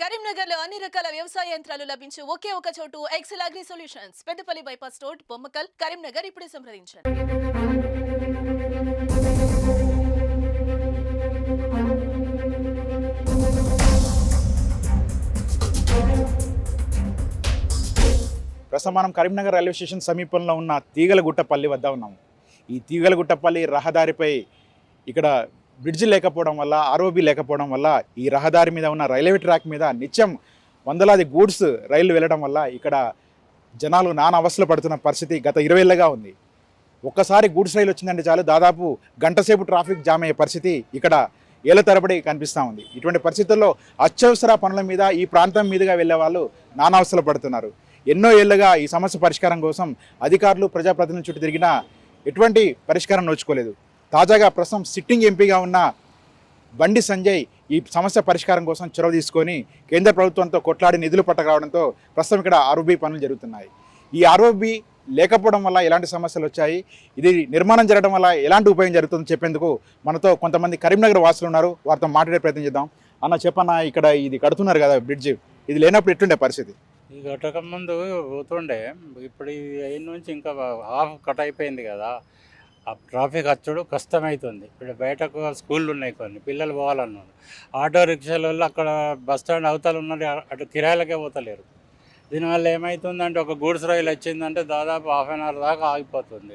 కరీంనగర్ లో అన్ని రకాల వ్యవసాయ యంత్రాలు లభించే ఒకే ఒక చోటు Excel Agri Solutions Peddapalli bypass road Bommakal Karimnagar ఇప్పుడే సంప్రదించండి. ప్రస్తుతం మనం కరీంనగర్ రైల్వే స్టేషన్ సమీపంలో ఉన్న తీగలగుట్టపల్లి వద్ద ఉన్నాము. ఈ తీగలగుట్టపల్లి రహదారిపై ఇక్కడ బ్రిడ్జి లేకపోవడం వల్ల, ఆర్ఓబి లేకపోవడం వల్ల ఈ రహదారి మీద ఉన్న రైల్వే ట్రాక్ మీద నిత్యం వందలాది గూడ్స్ రైళ్లు వెళ్ళడం వల్ల ఇక్కడ జనాలు నానా అవస్థలు పడుతున్న పరిస్థితి గత 20 ఏళ్ళగా ఉంది. ఒక్కసారి గూడ్స్ రైలు వచ్చిందంటే చాలు దాదాపు గంటసేపు ట్రాఫిక్ జామ్ అయ్యే పరిస్థితి ఇక్కడ ఏళ్ల తరబడి కనిపిస్తూ ఉంది. ఇటువంటి పరిస్థితుల్లో అత్యవసర పనుల మీద ఈ ప్రాంతం మీదుగా వెళ్ళే వాళ్ళు నానా అవస్థలు పడుతున్నారు. ఎన్నో ఏళ్లుగా ఈ సమస్య పరిష్కారం కోసం అధికారులు ప్రజాప్రతినిధుల చుట్టూ తిరిగినా ఎటువంటి పరిష్కారం నోచుకోలేదు. తాజాగా ప్రస్తుతం సిట్టింగ్ ఎంపీగా ఉన్న బండి సంజయ్ ఈ సమస్య పరిష్కారం కోసం చొరవ తీసుకొని కేంద్ర ప్రభుత్వంతో కొట్లాడి నిధులు పట్టకరావడంతో ప్రస్తుతం ఇక్కడ ఆర్ఓబి పనులు జరుగుతున్నాయి. ఈ ఆర్ఓబి లేకపోవడం వల్ల ఎలాంటి సమస్యలు వచ్చాయి, ఇది నిర్మాణం జరగడం వల్ల ఎలాంటి ఉపయోగం జరుగుతుందో చెప్పేందుకు మనతో కొంతమంది కరీంనగర్ వాసులు ఉన్నారు. వారితో మాట్లాడే ప్రయత్నం చేద్దాం. అన్న చెప్పన్న, ఇక్కడ ఇది కడుతున్నారు కదా బ్రిడ్జ్, ఇది లేనప్పుడు ఎట్లుండే పరిస్థితి? ఈ కట్టక ముందు పోతుండే, ఇప్పుడు ఈ అయిన నుంచి ఇంకా హాఫ్ కట్ అయిపోయింది కదా, ఆ ట్రాఫిక్ వచ్చుడు కష్టమవుతుంది. ఇప్పుడు బయటకు స్కూళ్ళు ఉన్నాయి, కొన్ని పిల్లలు పోవాలన్నారు. ఆటో రిక్షాల వల్ల అక్కడ బస్ స్టాండ్ అవతల ఉన్నది, అటు కిరాయిలకే పోతలేరు. దీనివల్ల ఏమవుతుందంటే ఒక గూడ్స్ రైలు వచ్చిందంటే దాదాపు హాఫ్ అన్ అవర్ దాకా ఆగిపోతుంది.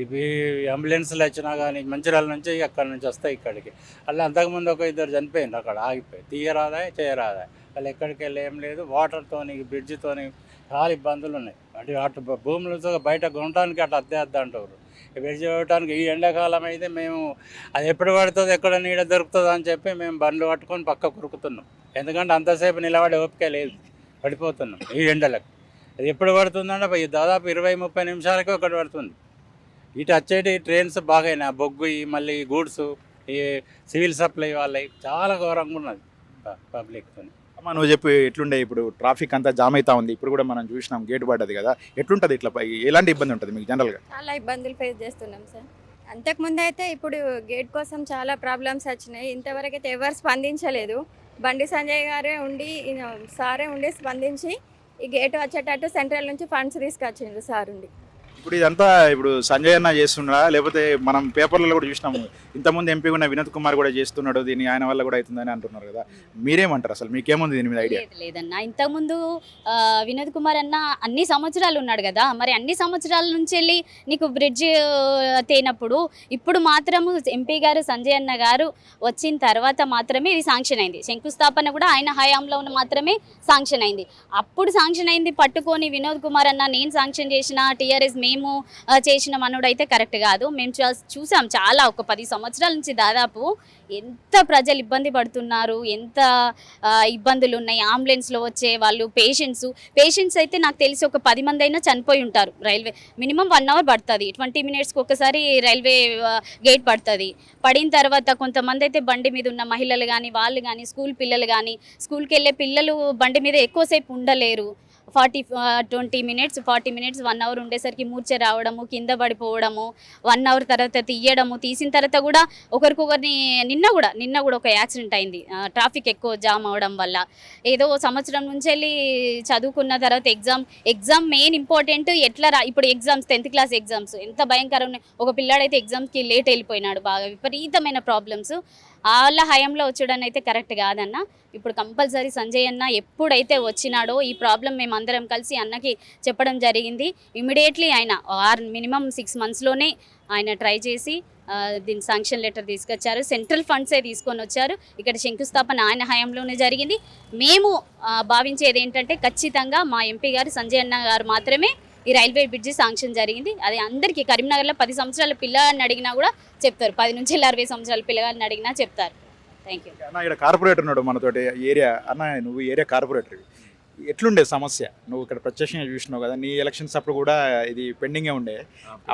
ఇవి అంబులెన్స్లు వచ్చినా కానీ మంచిర్యాల నుంచి అక్కడి నుంచి వస్తాయి ఇక్కడికి. అలా అంతకుముందు ఒక ఇద్దరు చనిపోయింది అక్కడ ఆగిపోయి, తీయరాదా చేయరాదా, వాళ్ళు ఎక్కడికి వెళ్ళి ఏం లేదు. వాటర్తోని బ్రిడ్జితోని చాలా ఇబ్బందులు ఉన్నాయి. అటు భూములతో బయట కొనడానికి అటు అద్దె అంటారు. బ్రిడ్జి ఇవ్వడానికి ఈ ఎండాకాలం అయితే మేము అది ఎప్పుడు పడుతుంది, ఎక్కడ నీడ దొరుకుతుందో అని చెప్పి మేము బండ్లు పట్టుకొని పక్క కురుకుతున్నాం. ఎందుకంటే అంతసేపు నిలబడే ఓపిక లేదు, పడిపోతున్నాం ఈ ఎండలకు. అది ఎప్పుడు పడుతుందంటే దాదాపు 20-30 నిమిషాలకే ఒకటి పడుతుంది. ఇటు వచ్చేటి ట్రైన్స్ బాగా బొగ్గు, మళ్ళీ గూడ్స్, ఈ సివిల్ సప్లై వాళ్ళవి చాలా ఘోరంగా ఉన్నది పబ్లిక్తో. అమ్మ నువ్వు చెప్పి ఎట్లుండే, ఇప్పుడు ట్రాఫిక్ అంతా జామ్ అవుతా ఉంది, ఇప్పుడు కూడా మనం చూసినాం గేట్ పడ్డది కదా, ఎట్లుంటుంది ఇట్లా, ఎలాంటి ఇబ్బంది ఉంటుంది మీకు జనరల్గా? చాలా ఇబ్బందులు ఫేస్ చేస్తున్నాం సార్. అంతకుముందు అయితే ఇప్పుడు గేట్ కోసం చాలా ప్రాబ్లమ్స్ వచ్చినాయి. ఇంతవరకు అయితే ఎవరు స్పందించలేదు. బండి సంజయ్ గారే ఉండి సారే ఉండి స్పందించి ఈ గేట్ వచ్చేటట్టు సెంట్రల్ నుంచి ఫండ్స్ తీసుకొచ్చిండ్రు సార్ ఉండి. ఇప్పుడు ఇదంతా ఇప్పుడు సంజయ్ అన్న చేస్తున్నాడా, లేకపోతే మనం పేపర్లలో కూడా చూసినాము ఇంతకుముందు ఎంపీ ఉన్న వినోద్ కుమార్ కూడా చేస్తున్నాడు, దీన్ని ఆయన వల్ల కూడా అవుతుందని అంటున్నారు కదా, మీరేమంటారు? అసలు మీకేముంది దీని మీద ఐడియా? లేదన్నా, ఇంతకుముందు వినోద్ కుమార్ అన్న అన్ని సంవత్సరాలు ఉన్నాడు కదా, మరి అన్ని సంవత్సరాల నుంచి వెళ్ళి నీకు బ్రిడ్జ్ తేనప్పుడు ఇప్పుడు మాత్రం ఎంపీ గారు సంజయ్ అన్న గారు వచ్చిన తర్వాత మాత్రమే ఇది శాంక్షన్ అయింది. శంకుస్థాపన కూడా ఆయన హయాంలో ఉన్న మాత్రమే శాంక్షన్ అయింది. అప్పుడు శాంక్షన్ అయింది పట్టుకొని వినోద్ కుమార్ అన్న నేను శాంక్షన్ చేసిన టీఆర్ఎస్ మేము చేసిన మనోడు అయితే కరెక్ట్ కాదు. మేము చూసాం చాలా, ఒక 10 సంవత్సరాల నుంచి దాదాపు ఎంత ప్రజలు ఇబ్బంది పడుతున్నారు, ఎంత ఇబ్బందులు ఉన్నాయి. అంబులెన్స్లో వచ్చే వాళ్ళు పేషెంట్స్ అయితే నాకు తెలిసి ఒక 10 మంది అయినా చనిపోయి ఉంటారు. రైల్వే మినిమం 1 అవర్ పడుతుంది, 20 మినిట్స్కి ఒకసారి రైల్వే గేట్ పడుతుంది. పడిన తర్వాత కొంతమంది అయితే బండి మీద ఉన్న మహిళలు కానీ వాళ్ళు కానీ స్కూల్ పిల్లలు కానీ, స్కూల్కి వెళ్ళే పిల్లలు బండి మీద ఎక్కువసేపు ఉండలేరు. 20 మినిట్స్ 40 మినిట్స్ 1 అవర్ ఉండేసరికి మూర్ఛ రావడము, కింద పడిపోవడము, 1 అవర్ తర్వాత తీయడము, తీసిన తర్వాత కూడా ఒకరికొకరిని నిన్న కూడా ఒక యాక్సిడెంట్ అయింది ట్రాఫిక్ ఎక్కువ జామ్ అవడం వల్ల. ఏదో సంవత్సరం నుంచి వెళ్ళి చదువుకున్న తర్వాత ఎగ్జామ్ మెయిన్ ఇంపార్టెంట్. ఇప్పుడు ఎగ్జామ్స్ 10th క్లాస్ ఎగ్జామ్స్ ఎంత భయంకరంగా, ఒక పిల్లాడైతే ఎగ్జామ్స్కి లేట్ వెళ్ళిపోయినాడు. బాగా విపరీతమైన ప్రాబ్లమ్స్. వాళ్ళ హయాంలో వచ్చాడని అయితే కరెక్ట్ కాదన్న. ఇప్పుడు కంపల్సరీ సంజయ్ అన్న ఎప్పుడైతే వచ్చినాడో ఈ ప్రాబ్లం మేము అందరం కలిసి అన్నకి చెప్పడం జరిగింది. ఇమీడియట్లీ ఆయన మినిమం 6 మంత్స్లోనే ఆయన ట్రై చేసి దీని శాంక్షన్ లెటర్ తీసుకొచ్చారు. సెంట్రల్ ఫండ్సే తీసుకొని వచ్చారు. ఇక్కడ శంకుస్థాపన ఆయన హయాంలోనే జరిగింది. మేము భావించేది ఏంటంటే ఖచ్చితంగా మా ఎంపీ గారు సంజయ్ అన్న గారు మాత్రమే ఈ రైల్వే బ్రిడ్జి శాంక్షన్ జరిగింది. అది అందరికీ కరీంనగర్లో 10 సంవత్సరాల పిల్లగాడిని అడిగినా కూడా చెప్తారు, 10 నుంచి 60 సంవత్సరాల పిల్లగాడిని అడిగినా చెప్తారు. థ్యాంక్ యూ అన్న. ఇక్కడ కార్పొరేటర్ ఉన్నాడు మనతోటి ఏరియా అన్న, నువ్వు ఏరియా కార్పొరేటర్, ఎట్లుండే సమస్య? నువ్వు ఇక్కడ ప్రత్యక్షంగా చూసినావు కదా, నీ ఎలక్షన్స్ అప్పుడు కూడా ఇది పెండింగే ఉండే,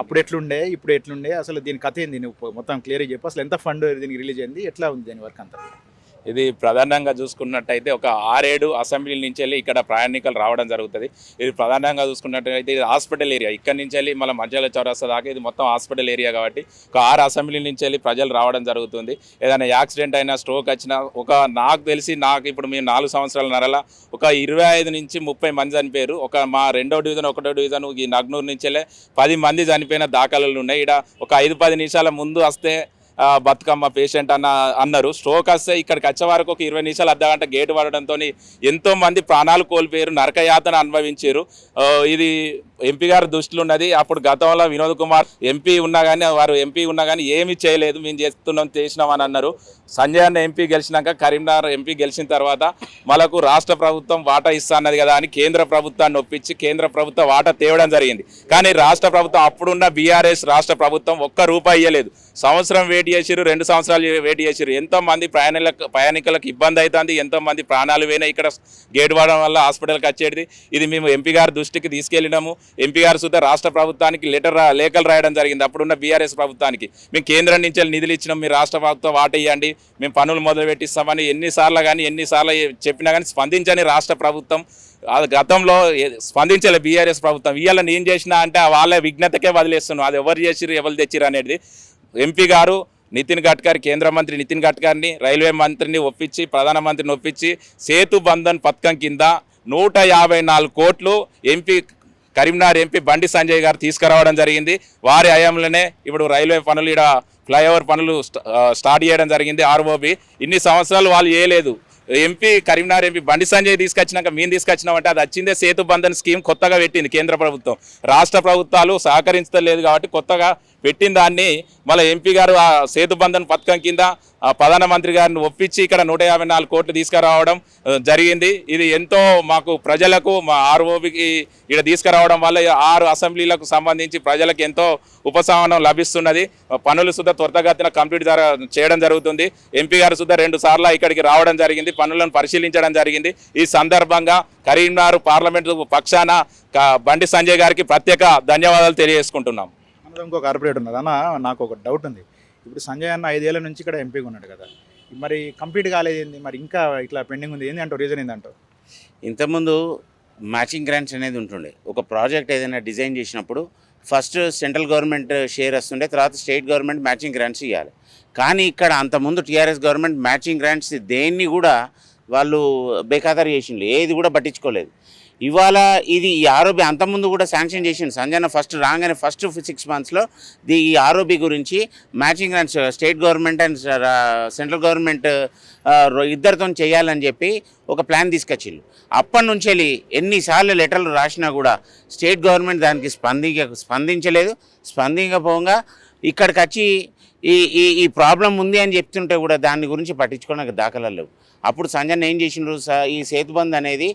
అప్పుడు ఎట్లుండే ఇప్పుడు ఎట్లుండే, అసలు దీని కథ ఏంది? నువ్వు మొత్తం క్లియర్గా చెప్పు. అసలు ఎంత ఫండ్ దీనికి రిలీజ్ అయింది, ఎట్లా ఉంది దీని వర్క్ అంతా? ఇది ప్రధానంగా చూసుకున్నట్టయితే ఒక 6-7 అసెంబ్లీల నుంచి వెళ్ళి ఇక్కడ ప్రయాణికులు రావడం జరుగుతుంది. ఇది ప్రధానంగా చూసుకున్నట్టయితే ఇది హాస్పిటల్ ఏరియా. ఇక్కడ నుంచి వెళ్ళి మళ్ళీ మంచాల చౌరస్తా దాకా ఇది మొత్తం హాస్పిటల్ ఏరియా కాబట్టి ఒక 6 అసెంబ్లీల నుంచి వెళ్ళి ప్రజలు రావడం జరుగుతుంది. ఏదైనా యాక్సిడెంట్ అయినా, స్ట్రోక్ వచ్చినా నాకు తెలిసి ఇప్పుడు మేము 4 సంవత్సరాల నరల ఒక 25 నుంచి 30 మంది చనిపోయారు. మా 2వ డివిజన్ 1వ డివిజన్ ఈ నగ్నూరు నుంచి వెళ్ళే 10 మంది చనిపోయిన దాఖలాలు ఉన్నాయి. ఇక్కడ ఒక 5-10 నిమిషాల ముందు వస్తే బతుకమ్మ పేషెంట్ అన్నారు. స్ట్రోక్ వస్తే ఇక్కడికి వచ్చే వరకు ఒక 20 నిమిషాలు అర్ధగంట గేటు పడడంతో ఎంతోమంది ప్రాణాలు కోల్పోయారు, నరకయాతన అనుభవించారు. ఇది ఎంపీ గారి దృష్టిలో ఉన్నది. అప్పుడు గతంలో వినోద్ కుమార్ ఎంపీ ఉన్నా కానీ ఏమీ చేయలేదు, మేము చేసినామని అన్నారు. సంజయ్ అన్న ఎంపీ గెలిచినాక కరీంనగర్ ఎంపీ గెలిచిన తర్వాత మనకు రాష్ట్ర ప్రభుత్వం వాటా ఇస్తా అన్నది కదా అని కేంద్ర ప్రభుత్వాన్ని ఒప్పించి కేంద్ర ప్రభుత్వ వాటా తేవడం జరిగింది. కానీ రాష్ట్ర ప్రభుత్వం అప్పుడున్న బీఆర్ఎస్ రాష్ట్ర ప్రభుత్వం ₹1 ఇవ్వలేదు. సంవత్సరం వెయిట్ చేసిరు, 2 సంవత్సరాలు వెయిట్ చేసిరు. ఎంతోమంది ప్రయాణికులకు ఇబ్బంది అవుతుంది, ఎంతోమంది ప్రాణాలు పోయినాయి ఇక్కడ గేట్ వాడడం వల్ల హాస్పిటల్కి వచ్చేది. ఇది మేము ఎంపీ గారి దృష్టికి తీసుకెళ్ళినాము. ఎంపీ గారు సుద్ధా రాష్ట్ర ప్రభుత్వానికి లేఖలు రాయడం జరిగింది. అప్పుడున్న బీఆర్ఎస్ ప్రభుత్వానికి మేము కేంద్రం నుంచి నిధులు ఇచ్చినాం, మీరు రాష్ట్ర ప్రభుత్వం వాటా ఇవ్వండి, మేము పనులు మొదలు పెట్టిస్తామని ఎన్నిసార్లు చెప్పినా కానీ స్పందించని రాష్ట్ర ప్రభుత్వం గతంలో స్పందించలే బీఆర్ఎస్ ప్రభుత్వం. ఇవాళ నేను చేసినా అంటే వాళ్ళ విఘ్నతకే వదిలేస్తున్నాం. అది ఎవరు చేసిరు ఎవరు తెచ్చిరు అనేది ఎంపీ గారు నితిన్ గడ్కరీ, కేంద్ర మంత్రి నితిన్ గడ్కరీని, రైల్వే మంత్రిని ఒప్పించి, ప్రధానమంత్రిని ఒప్పించి సేతు బంధన్ పథకం కింద 154 కోట్లు కరీంనగర్ ఎంపీ బండి సంజయ్ గారు తీసుకురావడం జరిగింది. వారి హయాంలోనే ఇప్పుడు రైల్వే పనులు, ఇక్కడ ఫ్లైఓవర్ పనులు స్టార్ట్ చేయడం జరిగింది. ఆర్ఓబి ఇన్ని సంవత్సరాలు వాళ్ళు చేయలేదు. కరీంనగర్ ఎంపీ బండి సంజయ్ తీసుకొచ్చినాక మేము తీసుకొచ్చినామంటే అది వచ్చిందే సేతు బంధన్ స్కీమ్ కొత్తగా పెట్టింది కేంద్ర ప్రభుత్వం. రాష్ట్ర ప్రభుత్వాలు సహకరించలేదు కాబట్టి కొత్తగా పెట్టిన దాన్ని మళ్ళీ ఎంపీ గారు ఆ సేతు బంధన్ పథకం కింద ప్రధానమంత్రి గారిని ఒప్పించి ఇక్కడ 154 కోట్లు తీసుకురావడం జరిగింది. ఇది ఎంతో మాకు ప్రజలకు మా ఆర్ఓబికి ఇక్కడ తీసుకురావడం వల్ల 6 అసెంబ్లీలకు సంబంధించి ప్రజలకు ఎంతో ఉపశమనం లభిస్తున్నది. పనులు సుద్ధా త్వరితగతిన కంప్లీట్ చేయడం జరుగుతుంది. ఎంపీ గారు సుద్ధా 2 సార్లు ఇక్కడికి రావడం జరిగింది, పనులను పరిశీలించడం జరిగింది. ఈ సందర్భంగా కరీంనగర్ పార్లమెంటు పక్షాన బండి సంజయ్ గారికి ప్రత్యేక ధన్యవాదాలు తెలియజేసుకుంటున్నాం. ఇంకో కార్పొరేట్ ఉన్నది అన్న, నాకు ఒక డౌట్ ఉంది. ఇప్పుడు సంజయ్ అన్న 5 ఏళ్ల నుంచి ఇక్కడ ఎంపీగా ఉన్నాడు కదా, మరి కంప్లీట్ కాలేదు ఏంది, మరి ఇంకా ఇట్లా పెండింగ్ ఉంది ఏంది అంటావు? రీజన్ ఏందంటావు? ఇంతకుముందు మ్యాచింగ్ గ్రాంట్స్ అనేది ఉంటుండే. ఒక ప్రాజెక్ట్ ఏదైనా డిజైన్ చేసినప్పుడు ఫస్ట్ సెంట్రల్ గవర్నమెంట్ షేర్ వస్తుండే, తర్వాత స్టేట్ గవర్నమెంట్ మ్యాచింగ్ గ్రాంట్స్ ఇవ్వాలి. కానీ ఇక్కడ అంతకుముందు టీఆర్ఎస్ గవర్నమెంట్ మ్యాచింగ్ గ్రాంట్స్ దేన్ని కూడా వాళ్ళు బేఖాతరు చేసిండు, ఏది కూడా పట్టించుకోలేదు. ఇవాళ ఇది ఈ ఆర్ఓబి అంతకుముందు కూడా శాంక్షన్ చేసిండు. సంజయ్ ఫస్ట్ రాగానే ఫస్ట్ 6 monthsలో ఈ ఆర్ఓబి గురించి matching grants state government and central government ఇద్దరితో చేయాలని చెప్పి ఒక ప్లాన్ తీసుకొచ్చిళ్ళు. అప్పటి నుంచి వెళ్ళి ఎన్నిసార్లు లెటర్లు రాసినా కూడా స్టేట్ గవర్నమెంట్ దానికి స్పందించలేదు. స్పందించకపోగా ఇక్కడికి వచ్చి ఈ ప్రాబ్లం ఉంది అని చెప్తుంటే కూడా దాని గురించి పట్టించుకోవడానికి దాఖలాలు లేవు. అప్పుడు సంజయ్ ఏం చేసిండ్రు, ఈ సేతుబంద్ అనేది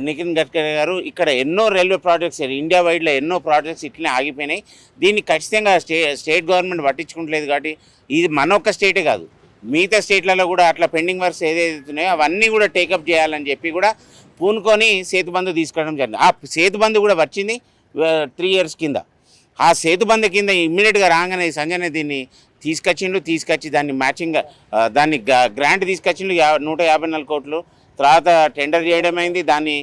నితిన్ గడ్కరీ గారు ఇక్కడ ఎన్నో రైల్వే ప్రాజెక్ట్స్ ఇండియా వైడ్లో ఎన్నో ప్రాజెక్ట్స్ ఇట్లనే ఆగిపోయినాయి. దీన్ని ఖచ్చితంగా స్టేట్ గవర్నమెంట్ పట్టించుకుంటలేదు. కాబట్టి ఇది మన ఒక్క స్టేటే కాదు, మిగతా స్టేట్లలో కూడా అట్లా పెండింగ్ వర్క్స్ ఏదైతున్నాయో అవన్నీ కూడా టేకప్ చేయాలని చెప్పి కూడా పూనుకొని సేతుబంద్ తీసుకోవడం జరిగింది. ఆ సేతుబంద్ కూడా వచ్చింది 3 years కింద. ఆ సేతుబంద్ కింద ఇమ్మీడియట్గా రాగానే సంజయ్ దీన్ని తీసుకొచ్చి దాన్ని మ్యాచింగ్ దాన్ని గ్రాంట్ తీసుకొచ్చిండు 154 కోట్లు. తర్వాత టెండర్ చేయడం అయింది. దాన్ని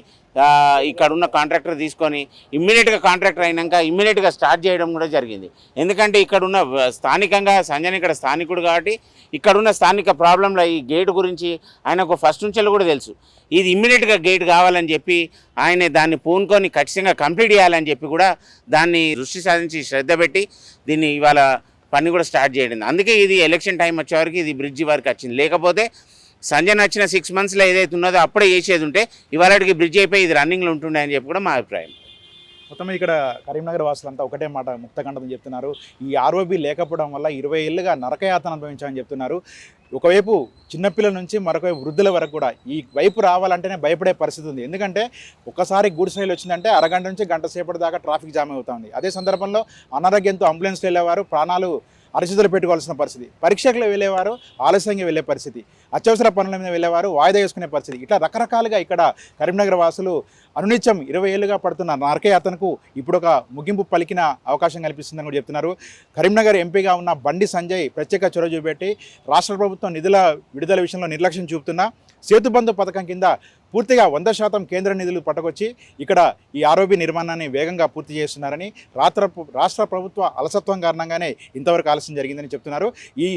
ఇక్కడ ఉన్న కాంట్రాక్టర్ తీసుకొని ఇమ్మీడియట్గా కాంట్రాక్టర్ అయినాక ఇమ్మీడియట్గా స్టార్ట్ చేయడం కూడా జరిగింది. ఎందుకంటే ఇక్కడ ఉన్న స్థానికంగా సంజయ్ ఇక్కడ స్థానికుడు కాబట్టి ఇక్కడున్న స్థానిక ప్రాబ్లంలో ఈ గేటు గురించి ఆయనకు ఫస్ట్ నుంచి కూడా తెలుసు. ఇది ఇమ్మీడియట్గా గేట్ కావాలని చెప్పి ఆయన దాన్ని పూనుకొని ఖచ్చితంగా కంప్లీట్ చేయాలని చెప్పి కూడా దాన్ని దృష్టి సాధించి శ్రద్ధ పెట్టి దీన్ని ఇవాళ పని కూడా స్టార్ట్ చేయడం. అందుకే ఇది ఎలక్షన్ టైం వచ్చేవరకు ఇది బ్రిడ్జి వరకు వచ్చింది. లేకపోతే సంజయ్ వచ్చిన 6 monthsలో ఏదైతే ఉన్నదో అప్పుడే చేసేది ఉంటే ఇవాళకి బ్రిడ్జ్ అయిపోయి ఇది రన్నింగ్లో ఉంటుండే అని చెప్పి కూడా మా అభిప్రాయం. మొత్తం ఇక్కడ కరీంనగర్ వాసులంతా ఒకటే మాట ముక్తకంఠం చెప్తున్నారు. ఈ ఆర్ఓబి లేకపోవడం వల్ల 20 ఏళ్ళుగా నరకయాతన అనుభవించామని చెప్తున్నారు. ఒకవైపు చిన్నపిల్లల నుంచి మరొక వృద్ధుల వరకు కూడా ఈ వైపు రావాలంటేనే భయపడే పరిస్థితి ఉంది. ఎందుకంటే ఒకసారి గూడ్స్ రైలు వచ్చిందంటే అరగంట నుంచి గంట సేపటి దాకా ట్రాఫిక్ జామ్ అవుతుంది. అదే సందర్భంలో అనారోగ్యంతో అంబులెన్స్లు వెళ్ళేవారు ప్రాణాలు అరచేతులు పెట్టుకోవాల్సిన పరిస్థితి, పరీక్షలకు వెళ్ళేవారు ఆలస్యంగా వెళ్ళే పరిస్థితి, అత్యవసర పనుల మీద వెళ్ళేవారు వాయిదా వేసుకునే పరిస్థితి, ఇట్లా రకరకాలుగా ఇక్కడ కరీంనగర్ వాసులు అనునిత్యం 20 ఏళ్ళుగా పడుతున్న నరకయాతనకు ఇప్పుడు ఒక ముగింపు పలికిన అవకాశం కల్పిస్తుందని కూడా చెప్తున్నారు. కరీంనగర్ ఎంపీగా ఉన్న బండి సంజయ్ ప్రత్యేక చొరవ చూపెట్టి రాష్ట్ర ప్రభుత్వం నిధుల విడుదల విషయంలో నిర్లక్ష్యం చూపుతున్న సేతుబంధు పథకం కింద పూర్తిగా 100% కేంద్ర నిధులు పట్టుకొచ్చి ఇక్కడ ఈ ఆర్ఓబి నిర్మాణాన్ని వేగంగా పూర్తి చేస్తున్నారని, రాష్ట్ర ప్రభుత్వ అలసత్వం కారణంగానే ఇంతవరకు ఆలస్యం జరిగిందని చెప్తున్నారు. ఈ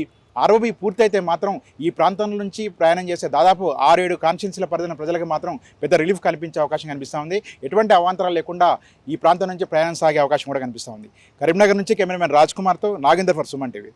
ఆర్ఓబి పూర్తయితే మాత్రం ఈ ప్రాంతం నుంచి ప్రయాణం చేసే దాదాపు 6-7 కాన్స్టిట్యున్సీల పరిధిన ప్రజలకు మాత్రం పెద్ద రిలీఫ్ కల్పించే అవకాశం కనిపిస్తూ ఉంది. ఎటువంటి అవాంతరాలు లేకుండా ఈ ప్రాంతం నుంచి ప్రయాణం సాగే అవకాశం కూడా కనిపిస్తూ ఉంది. కరీంనగర్ నుంచి కెమెరామెన్ రాజ్ కుమార్తో నాగేందర్ ఫర్ సుమన్ టీవీ.